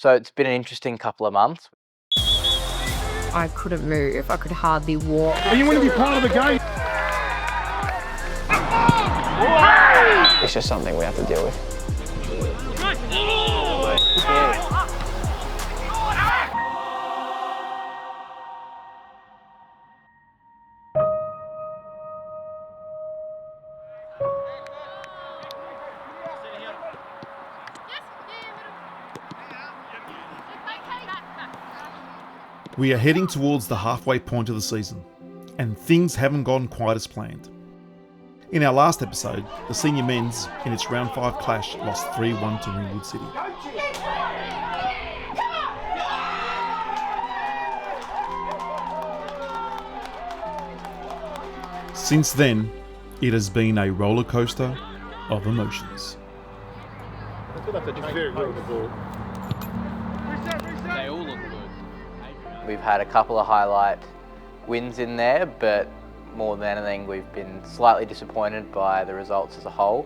So it's been an interesting couple of months. I couldn't move. I could hardly walk. And you want to be part of the game. It's just something we have to deal with. We are heading towards the halfway point of the season, and things haven't gone quite as planned. In our last episode, the senior men's, in its round 5 clash, lost 3-1 to Ringwood City. Since then, it has been a roller coaster of emotions. They all look good. We've had a couple of highlight wins in there, but more than anything, we've been slightly disappointed by the results as a whole.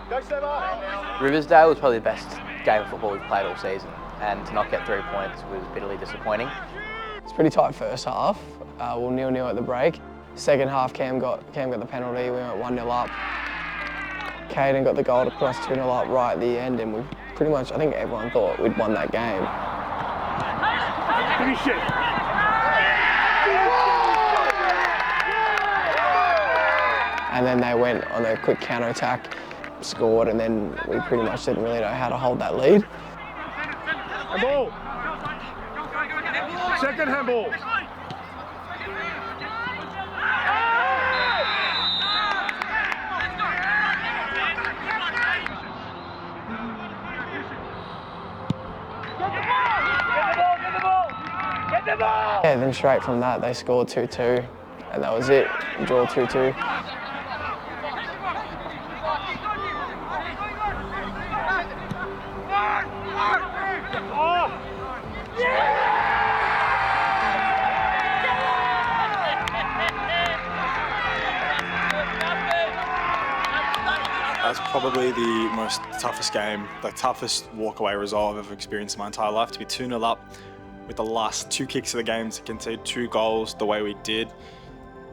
Riversdale was probably the best game of football we've played all season, and to not get 3 points was bitterly disappointing. It's pretty tight first half. We're 0-0 at the break. Second half, Cam got the penalty. We went 1-0 up. Jayden got the goal to put us 2-0 up right at the end, and we pretty much, I think everyone thought we'd won that game. Finish it. And then they went on a quick counter-attack, scored, and then we pretty much didn't really know how to hold that lead. Handball. Second handball. Yeah, then straight from that, they scored 2-2, and that was it. Draw 2-2. That's probably the most toughest game, the toughest walkaway result I've ever experienced in my entire life. To be 2-0 up with the last 2 kicks of the game, to concede 2 goals the way we did.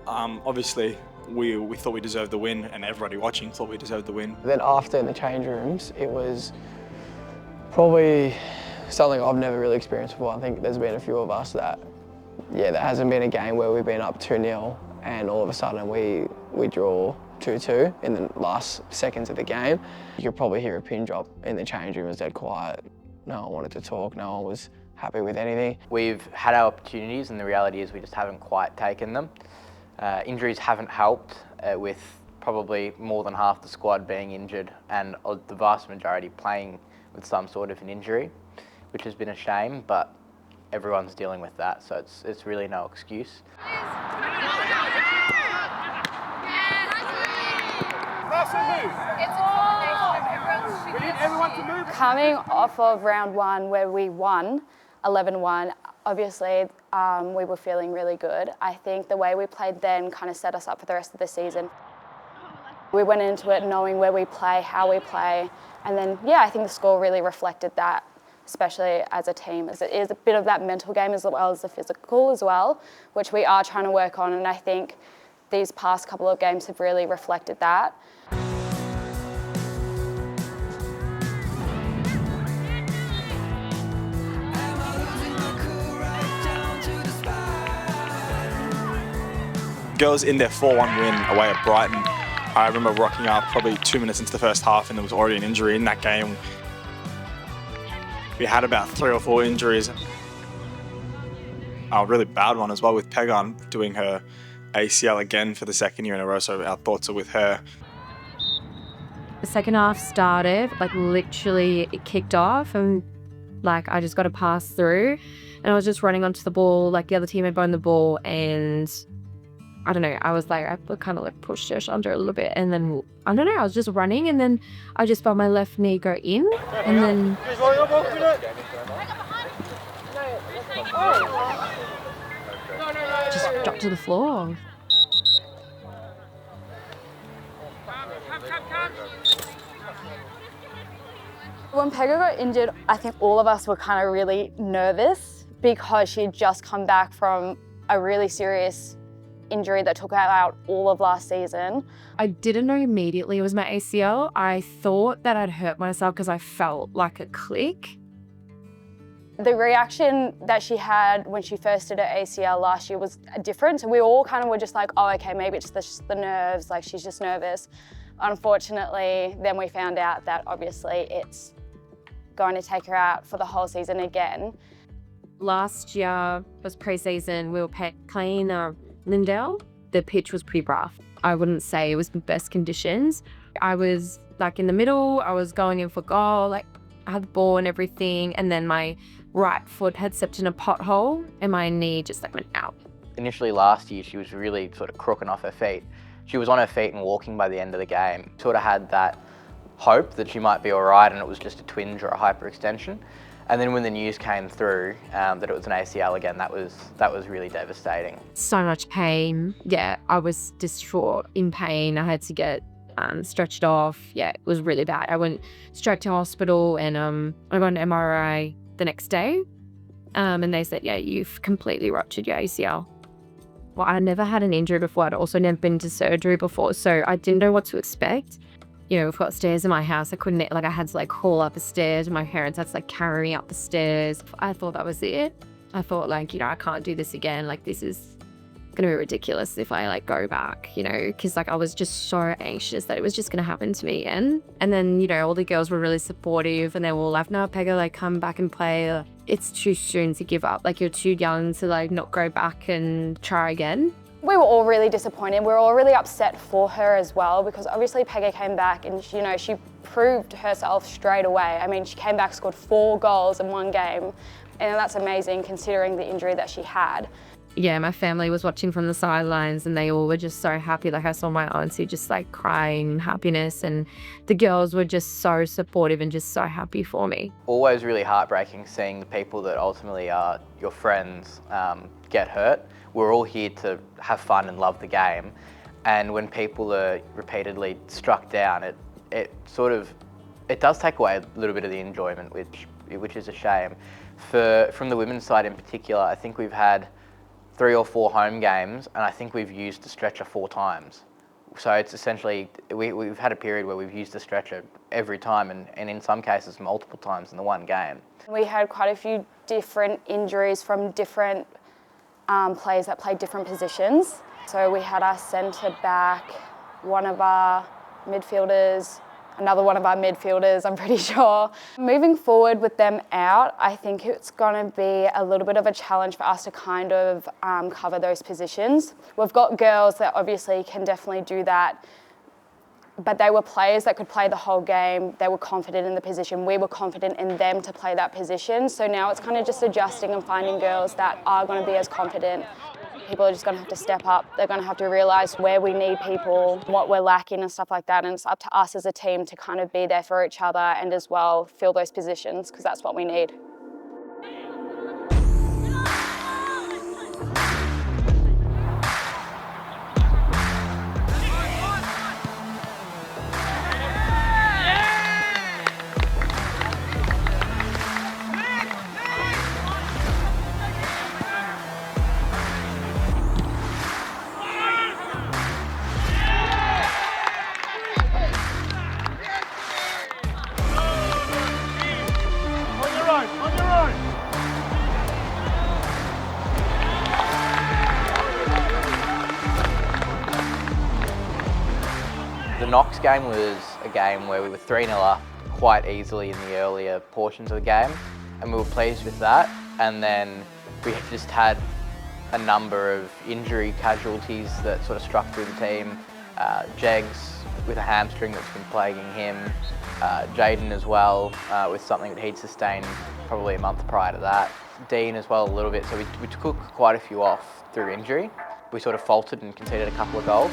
Obviously, we thought we deserved the win, and everybody watching thought we deserved the win. Then after in the change rooms, it was probably something I've never really experienced before. I think there's been a few of us that, there hasn't been a game where we've been up 2-0 and all of a sudden we draw 2-2 in the last seconds of the game. You could probably hear a pin drop in the change room. It was dead quiet. No one wanted to talk. No one was happy with anything. We've had our opportunities, and the reality is we just haven't quite taken them. Injuries haven't helped, with probably more than half the squad being injured and the vast majority playing with some sort of an injury, which has been a shame, but everyone's dealing with that, so it's really no excuse. Coming off of round 1 where we won 11-1, obviously we were feeling really good. I think the way we played then kind of set us up for the rest of the season. We went into it knowing where we play, how we play, and then I think the score really reflected that, especially as a team. As it is a bit of that mental game as well as the physical as well, which we are trying to work on, and I think these past couple of games have really reflected that. Girls in their 4-1 win away at Brighton. I remember rocking up probably 2 minutes into the first half, and there was already an injury in that game. We had about 3 or 4 injuries. A really bad one as well, with Pegan doing her ACL again for the 2nd year in a row, so our thoughts are with her. The second half started, literally it kicked off, and I just got to pass through, and I was just running onto the ball, the other team had won the ball, and I don't know, I was I kind of pushed Josh under a little bit, and then, I don't know, I was just running, and then I just felt my left knee go in, and then just dropped to the floor. When Pega got injured, I think all of us were kind of really nervous because she had just come back from a really serious injury that took her out all of last season. I didn't know immediately it was my ACL. I thought that I'd hurt myself because I felt like a click. The reaction that she had when she first did her ACL last year was different. So we all kind of were just like, oh, okay, maybe it's just the nerves, like she's just nervous. Unfortunately, then we found out that obviously it's going to take her out for the whole season again. Last year was pre-season. We were playing Lindale. The pitch was pretty rough. I wouldn't say it was the best conditions. I was like in the middle. I was going in for goal. Like I had the ball and everything. And then my right foot had stepped in a pothole and my knee just like went out. Initially last year, she was really sort of crooking off her feet. She was on her feet and walking by the end of the game. Sort of had that hope that she might be all right and it was just a twinge or a hyperextension. And then when the news came through that it was an ACL again, that was really devastating. So much pain. Yeah, I was distraught, in pain. I had to get stretched off. Yeah, it was really bad. I went straight to hospital and I got an MRI the next day. And they said, yeah, you've completely ruptured your ACL. Well, I never had an injury before. I'd also never been to surgery before, so I didn't know what to expect. You know, we've got stairs in my house. I had to like crawl up the stairs. My parents had to like carry me up the stairs. I thought that was it. I thought like, I can't do this again. Like this is gonna be ridiculous if I like go back, because like I was just so anxious that it was just gonna happen to me again. And then, all the girls were really supportive and they were all like, no, Pega, like come back and play. It's too soon to give up. Like you're too young to like not go back and try again. We were all really disappointed. We were all really upset for her as well because obviously Pega came back and she proved herself straight away. I mean, she came back, scored 4 goals in 1 game, and that's amazing considering the injury that she had. Yeah, my family was watching from the sidelines and they all were just so happy. Like I saw my auntie just like crying happiness, and the girls were just so supportive and just so happy for me. Always really heartbreaking seeing the people that ultimately are your friends get hurt. We're all here to have fun and love the game, and when people are repeatedly struck down, it does take away a little bit of the enjoyment, which is a shame. From the women's side in particular, I think we've had 3 or 4 home games, and I think we've used the stretcher 4 times. So it's essentially, we've had a period where we've used the stretcher every time, and in some cases multiple times in the 1 game. We had quite a few different injuries from different players that played different positions. So we had our centre back, one of our midfielders, another one of our midfielders, I'm pretty sure. Moving forward with them out, I think it's going to be a little bit of a challenge for us to kind of cover those positions. We've got girls that obviously can definitely do that, but they were players that could play the whole game. They were confident in the position. We were confident in them to play that position. So now it's kind of just adjusting and finding girls that are going to be as confident. People are just going to have to step up. They're going to have to realise where we need people, what we're lacking and stuff like that. And it's up to us as a team to kind of be there for each other and as well fill those positions because that's what we need. The Knox game was a game where we were 3-0 up quite easily in the earlier portions of the game, and we were pleased with that. And then we just had a number of injury casualties that sort of struck through the team. Jegs with a hamstring that's been plaguing him, Jayden as well with something that he'd sustained probably a month prior to that. Dean as well a little bit, so we took quite a few off through injury. We sort of faltered and conceded a couple of goals.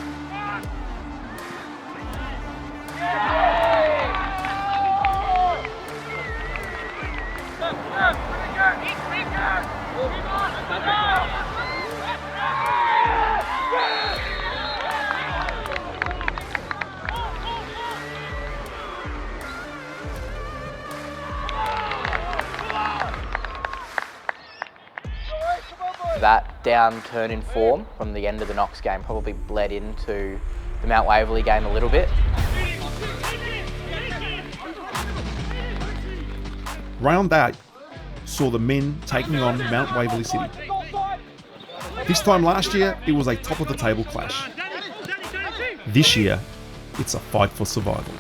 downturn in form from the end of the Knox game probably bled into the Mount Waverley game a little bit. Round 8 saw the men taking on Mount Waverley City. This time last year, it was a top-of-the-table clash. This year, it's a fight for survival.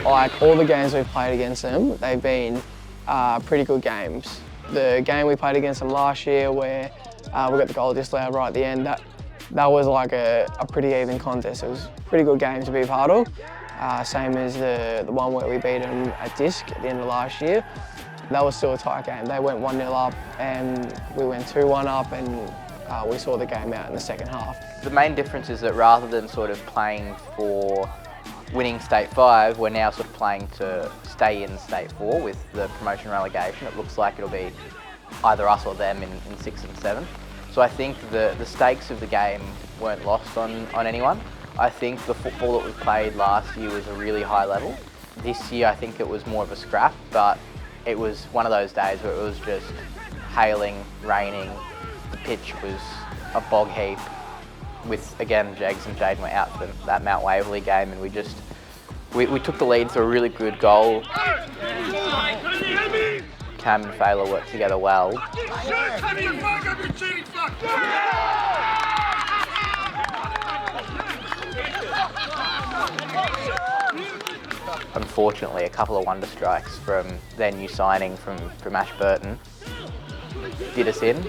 Like all the games we've played against them, they've been pretty good games. The game we played against them last year where we got the goal disallowed right at the end, that was like a pretty even contest. It was a pretty good game to be a part of. Same as the one where we beat them at Disc at the end of last year. That was still a tight game. They went 1-0 up and we went 2-1 up, and we saw the game out in the second half. The main difference is that rather than sort of playing for winning State 5, we're now sort of playing to stay in State 4 with the promotion relegation. It looks like it'll be either us or them in 6 and 7. So I think the stakes of the game weren't lost on anyone. I think the football that we played last year was a really high level. This year I think it was more of a scrap, but it was one of those days where it was just hailing, raining, the pitch was a bog heap. With, again, Jags and Jayden were out for that Mount Waverley game, and we took the lead through a really good goal. Cam and Fayla worked together well. Unfortunately, a couple of wonder strikes from their new signing from Ashburton did us in.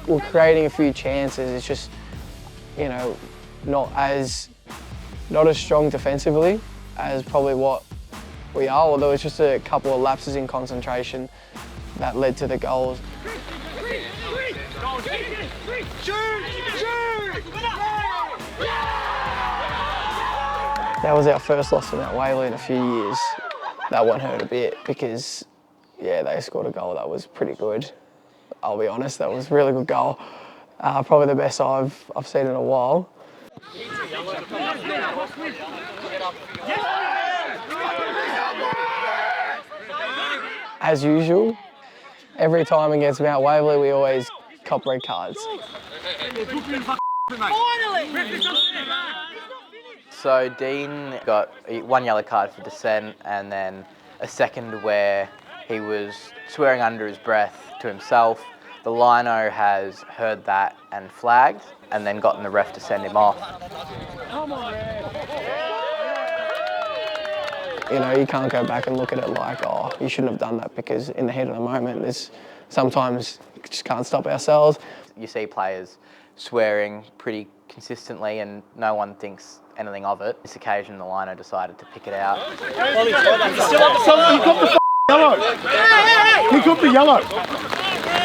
We're creating a few chances. It's just, you know, not as strong defensively as probably what we are, although it's just a couple of lapses in concentration that led to the goals. That was our first loss to Mount Waverley in a few years. That one hurt a bit because, yeah, they scored a goal that was pretty good. I'll be honest, that was a really good goal. Probably the best I've seen in a while. As usual, every time against Mount Waverley, we always cop red cards. So Dean got one yellow card for dissent and then a second where he was swearing under his breath to himself. The lino has heard that and flagged and then gotten the ref to send him off. You know, you can't go back and look at it like, oh, you shouldn't have done that, because in the heat of the moment, there's sometimes we just can't stop ourselves. You see players swearing pretty consistently and no one thinks anything of it. This occasion, the lino decided to pick it out. He got the yellow. He got the yellow.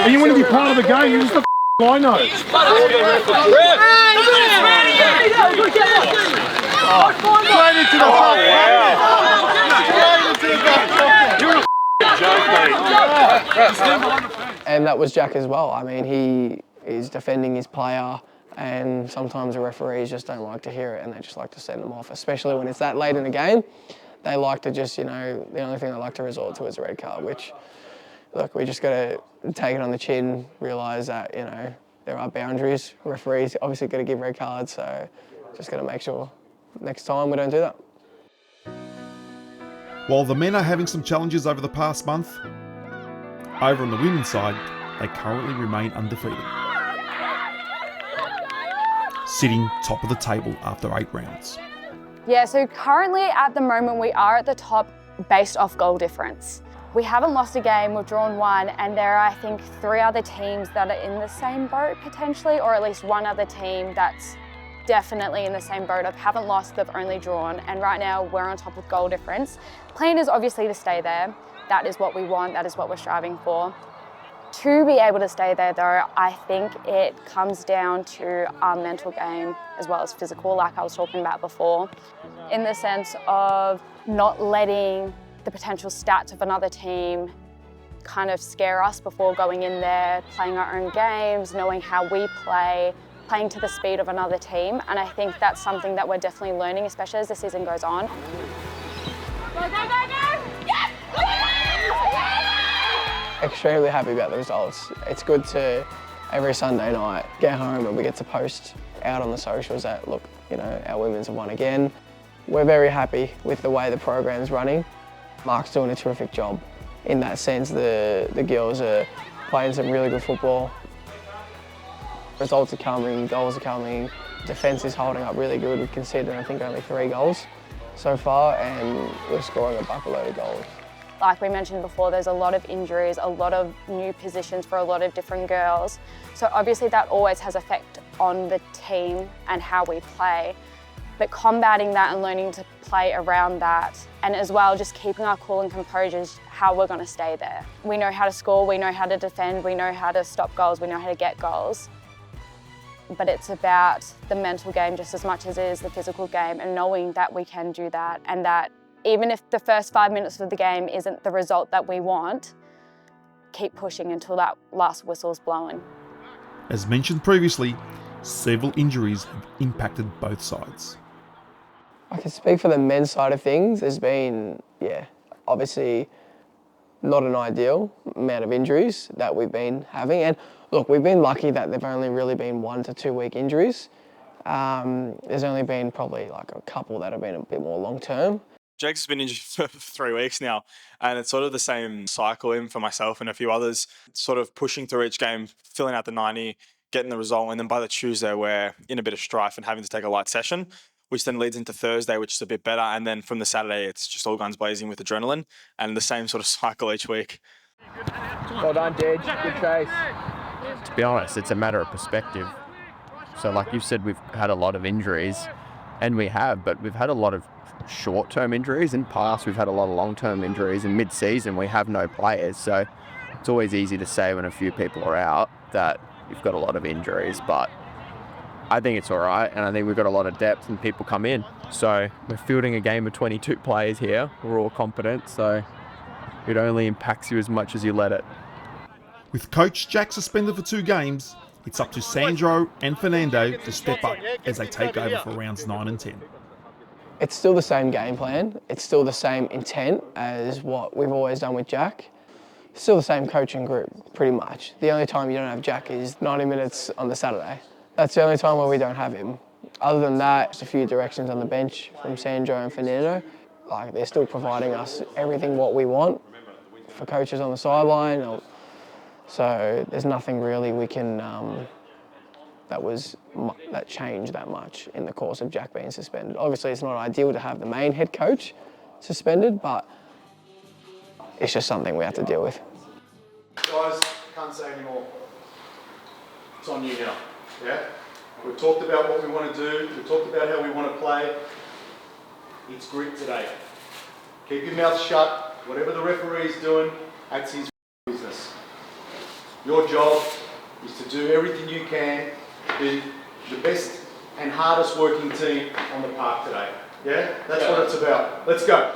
And you want to be part of the game, you just the lino. Straight into the hole. Straight into the back. You're a joke, mate. And that was Jack as well. I mean, he is defending his player, and sometimes the referees just don't like to hear it and they just like to send them off, especially when it's that late in the game. They like to just, you know, the only thing they like to resort to is a red card, which, look, we just got to take it on the chin, realise that, you know, there are boundaries. Referees obviously got to give red cards, so just got to make sure next time we don't do that. While the men are having some challenges over the past month, over on the women's side, they currently remain undefeated, sitting top of the table after 8 rounds. Yeah, so currently at the moment we are at the top based off goal difference. We haven't lost a game, we've drawn 1, and there are, I think, 3 other teams that are in the same boat potentially, or at least 1 other team that's definitely in the same boat of haven't lost, they've only drawn, and right now we're on top with goal difference. Plan is obviously to stay there. That is what we want, that is what we're striving for. To be able to stay there though, I think it comes down to our mental game as well as physical, like I was talking about before, in the sense of not letting the potential stats of another team kind of scare us before going in there, playing our own games, knowing how we play, playing to the speed of another team. And I think that's something that we're definitely learning, especially as the season goes on. Go, go, go, go! Yes! Extremely happy about the results. It's good to, every Sunday night, get home and we get to post out on the socials that, look, you know, our women's have won again. We're very happy with the way the program's running. Mark's doing a terrific job. In that sense, the girls are playing some really good football. Results are coming, goals are coming, defence is holding up really good. We've conceded, I think, only 3 goals so far, and we're scoring a bucketload of goals. Like we mentioned before, there's a lot of injuries, a lot of new positions for a lot of different girls. So obviously that always has effect on the team and how we play. But combating that and learning to play around that, and as well just keeping our cool and composure is how we're going to stay there. We know how to score, we know how to defend, we know how to stop goals, we know how to get goals. But it's about the mental game just as much as it is the physical game, and knowing that we can do that, and that even if the first 5 minutes of the game isn't the result that we want, keep pushing until that last whistle's blowing. As mentioned previously, several injuries have impacted both sides. I can speak for the men's side of things. There's been, obviously not an ideal amount of injuries that we've been having. And look, we've been lucky that they've only really been 1 to 2 week injuries. There's only been probably like a couple that have been a bit more long term. Jake's has been injured for 3 weeks now, and it's sort of the same cycle in for myself and a few others, sort of pushing through each game, filling out the 90, getting the result, and then by the Tuesday we're in a bit of strife and having to take a light session, which then leads into Thursday, which is a bit better, and then from the Saturday it's just all guns blazing with adrenaline, and the same sort of cycle each week. Well done, Dej. Good chase. To be honest, it's a matter of perspective. So like you said, we've had a lot of injuries, and we have, but we've had a lot of short-term injuries. In past, we've had a lot of long-term injuries, and mid-season we have no players. So it's always easy to say when a few people are out that you've got a lot of injuries, but I think it's all right, and I think we've got a lot of depth and people come in. So we're fielding a game of 22 players here. We're all competent, so it only impacts you as much as you let it. With Coach Jack suspended for 2 games, it's up to Sandro and Fernando to step up as they take over for rounds 9 and 10. It's still the same game plan. It's still the same intent as what we've always done with Jack. Still the same coaching group, pretty much. The only time you don't have Jack is 90 minutes on the Saturday. That's the only time where we don't have him. Other than that, just a few directions on the bench from Sandro and Fernando. Like, they're still providing us everything what we want for coaches on the sideline. So there's nothing really we can that changed that much in the course of Jack being suspended. Obviously, it's not ideal to have the main head coach suspended, but it's just something we have to deal with. Guys, can't say anymore. It's on you now. Yeah? We've talked about what we want to do. We've talked about how we want to play. It's grit today. Keep your mouth shut. Whatever the referee's doing, that's his business. Your job is to do everything you can to be the best and hardest working team on the park today. Yeah? That's what it's about. Let's go.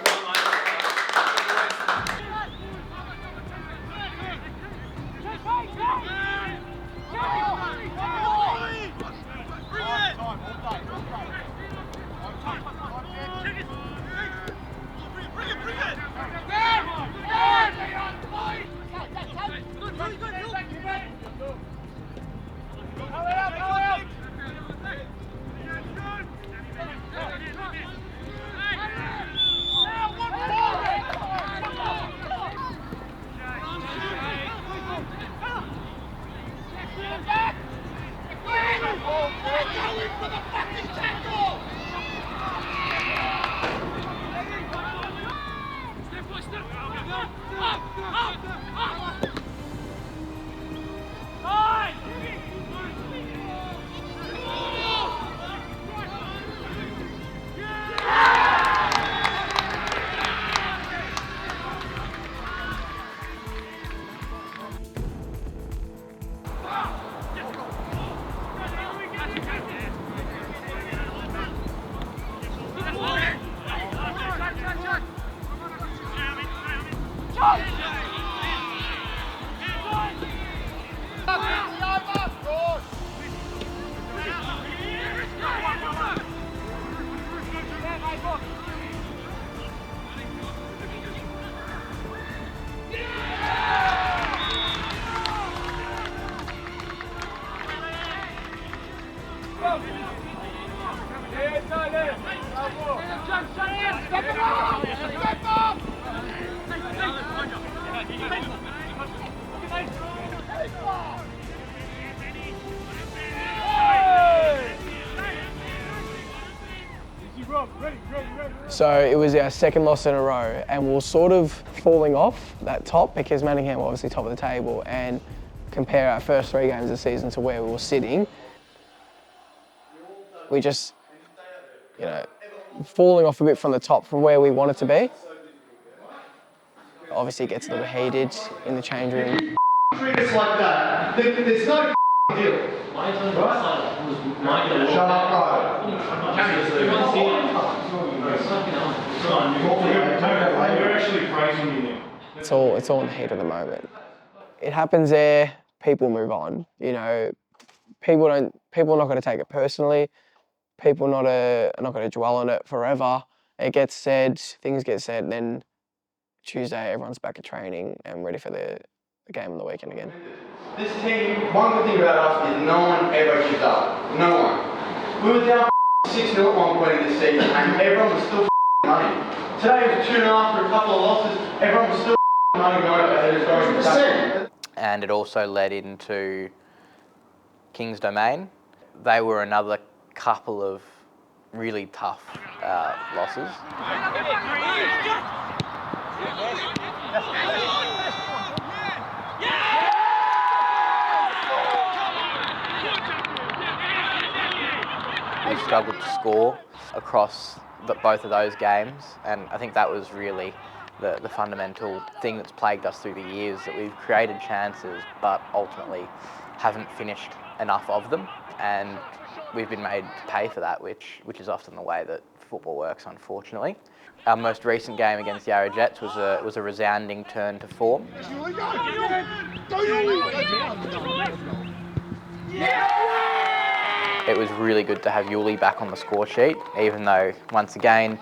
So it was our second loss in a row, and we were sort of falling off that top because Manningham were obviously top of the table, and compare our first 3 games of the season to where we were sitting, we just, you know, falling off a bit from the top from where we wanted to be. Obviously it gets a little heated in the change room. Treat us like that. There's no deal. Shut up, right? We're actually praising you now. It's all in the heat of the moment. It happens there, people move on. You know, people are not going to take it personally. People are not going to dwell on it forever. It gets said, things get said, and then Tuesday everyone's back at training and ready for the game on the weekend again. This team, one good thing about us is no one ever gives up. No one. We were down 6-0 at one point in this season and everyone was still running. Today it was 2.5 for a couple of losses. Everyone was still running ahead of scoring. And it also led into King's Domain. They were another couple of really tough losses. We struggled to score across both of those games, and I think that was really the fundamental thing that's plagued us through the years, that we've created chances but ultimately haven't finished enough of them, and we've been made to pay for that, which is often the way that football works, unfortunately. Our most recent game against the Yarra Jets was a resounding turn to form. It was really good to have Yuli back on the score sheet, even though, once again,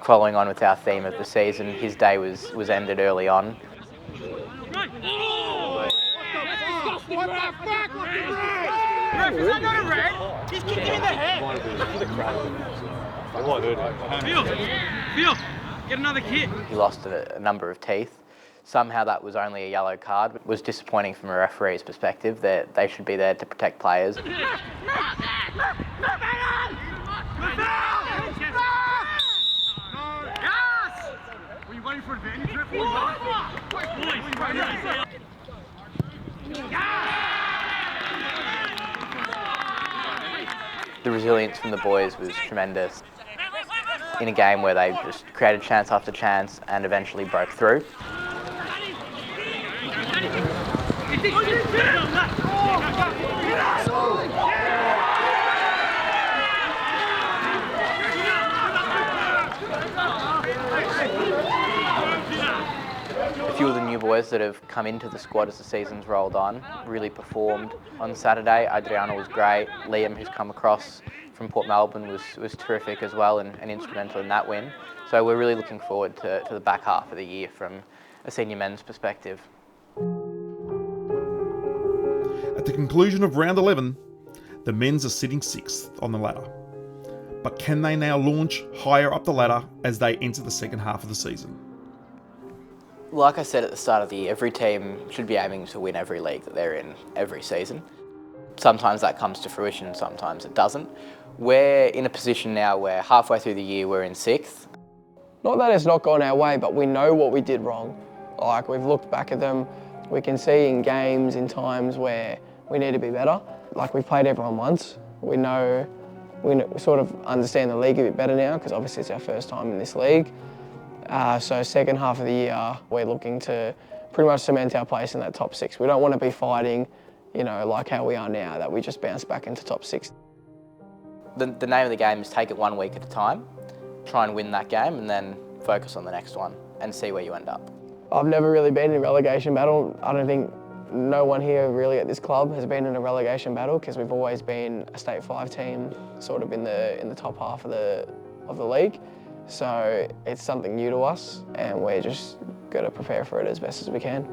following on with our theme of the season, his day was ended early on. He's kicked him in the head. Phil, get another kick. He lost a number of teeth. Somehow that was only a yellow card. It was disappointing from a referee's perspective. That they should be there to protect players. Were you waiting for advantage? The resilience from the boys was tremendous in a game where they just created chance after chance and eventually broke through. A few of the new boys that have come into the squad as the season's rolled on really performed on Saturday. Adriano was great. Liam, who's come across from Port Melbourne, was terrific as well and instrumental in that win. So we're really looking forward to the back half of the year from a senior men's perspective. At the conclusion of round 11, the men's are sitting 6th on the ladder. But can they now launch higher up the ladder as they enter the second half of the season? Like I said at the start of the year, every team should be aiming to win every league that they're in every season. Sometimes that comes to fruition, sometimes it doesn't. We're in a position now where halfway through the year we're in 6th. Not that it's not gone our way, but we know what we did wrong. Like, we've looked back at them, we can see in games, in times where we need to be better. Like, we've played everyone once. We sort of understand the league a bit better now, because obviously it's our first time in this league. So second half of the year, we're looking to pretty much cement our place in that top 6. We don't want to be fighting, you know, like how we are now, that we just bounce back into top 6. The name of the game is take it 1 week at a time, try and win that game, and then focus on the next one and see where you end up. I've never really been in a relegation battle. I don't think no one here really at this club has been in a relegation battle, because we've always been a State 5 team, sort of in the top half of the league. So it's something new to us, and we're just got to prepare for it as best as we can.